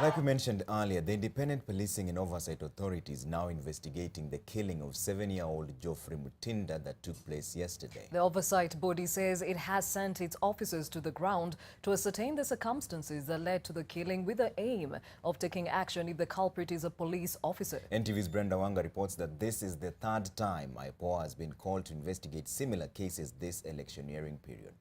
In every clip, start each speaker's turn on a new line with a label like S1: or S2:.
S1: Like we mentioned earlier, the Independent Policing and Oversight Authority is now investigating the killing of 7-year-old Geoffrey Mutinda that took place yesterday.
S2: The oversight body says it has sent its officers to the ground to ascertain the circumstances that led to the killing with the aim of taking action if the culprit is a police officer.
S1: NTV's Brenda Wanga reports that this is the third time IPOA has been called to investigate similar cases this electioneering period.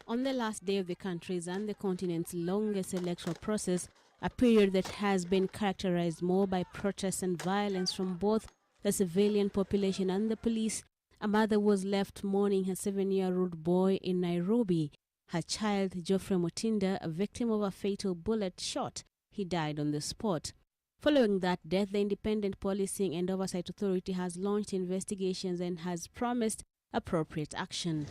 S3: On the last day of the country's and the continent's longest electoral process, a period that has been characterized more by protests and violence from both the civilian population and the police, a mother was left mourning her 7-year-old boy in Nairobi. Her child, Geoffrey Mutinda, a victim of a fatal bullet shot, he died on the spot. Following that death, the Independent Policing and Oversight Authority has launched investigations and has promised appropriate action.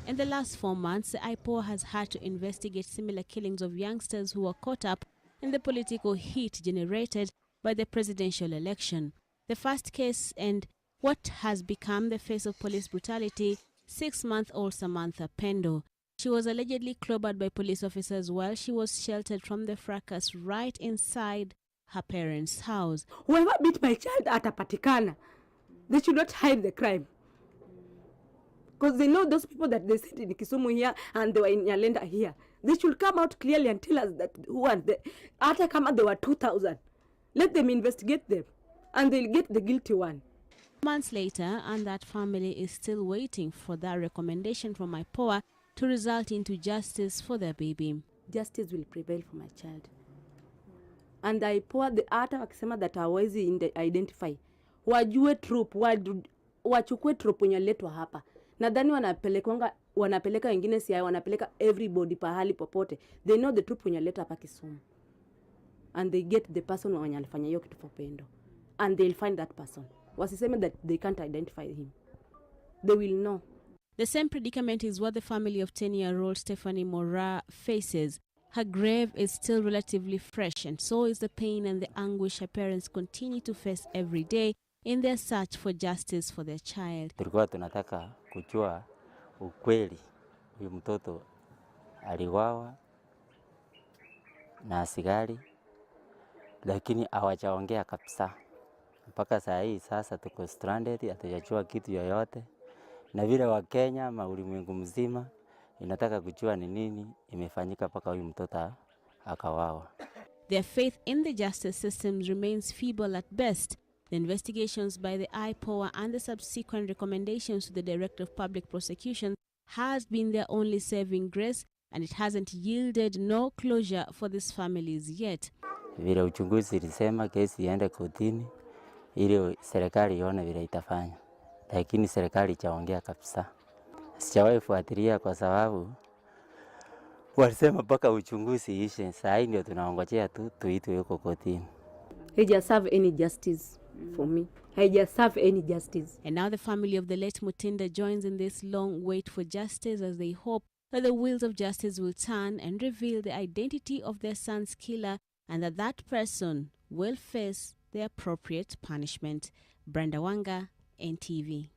S3: In the last 4 months, the IPOA has had to investigate similar killings of youngsters who were caught up in the political heat generated by the presidential election. The first case and what has become the face of police brutality, 6-month-old Samantha Pendo. She was allegedly clobbered by police officers while she was sheltered from the fracas right inside her parents' house.
S4: Whoever beat my child atapatikana. They should not hide the crime. Because they know those people that they sent in Kisumu here and they were in Nyalenda here. They should come out clearly and tell us that who are they. After come out, there were 2,000. Let them investigate them and they'll get the guilty one.
S3: Months later, and that family is still waiting for that recommendation from IPOA to result into justice for their baby.
S4: Justice will prevail for my child. And IPOA, the ata wakisema that hawezi identify. Wajue troop, wachukue troop wenyeletwa hapa. Nadhani wanapeleka wengine siya, wanapeleka everybody pahali popote. They know the troop wenyeletwa hapa Kisumu. And they get the person wenye alifanya hiyo kitu for Pendo. And they'll find that person. Wasiseme that they can't identify him. They will know.
S3: The same predicament is what the family of 10-year-old Stephanie Mora faces. Her grave is still relatively fresh, and so is the pain and the anguish her parents continue to face every day in their search for justice for their child.
S5: Tulikuwa tunataka kujua ukweli, huyu mtoto aliwawa na askari, lakini hawajaongea kabisa. Mpaka saa hii sasa tuko stranded, hatujajua kitu yoyote. Na vile wa Kenya ama ulimwengu mzima inataka kujua ni nini imefanyika mpaka huyu mtoto akawawa.
S3: Their faith in the justice system remains feeble at best. The investigations by the IPOA and the subsequent recommendations to the Director of Public Prosecution has been their only saving grace, and it hasn't yielded no closure for these families yet.
S5: Vile uchunguzi ilisema kesi iende kotini ili serikali ione vile itafanya. Lakini serikali hajaongea kabisa. Sijawahi fuatilia kwa sababu walisema mpaka uchunguzi ishe. Sasa ndio tunaongojea tu tuitwe huko kotini.
S4: He just serve any justice for me. He just serve any justice.
S3: And now the family of the late Mutinda joins in this long wait for justice as they hope that the wheels of justice will turn and reveal the identity of their son's killer and that that person will face the appropriate punishment. Brenda Wanga, NTV.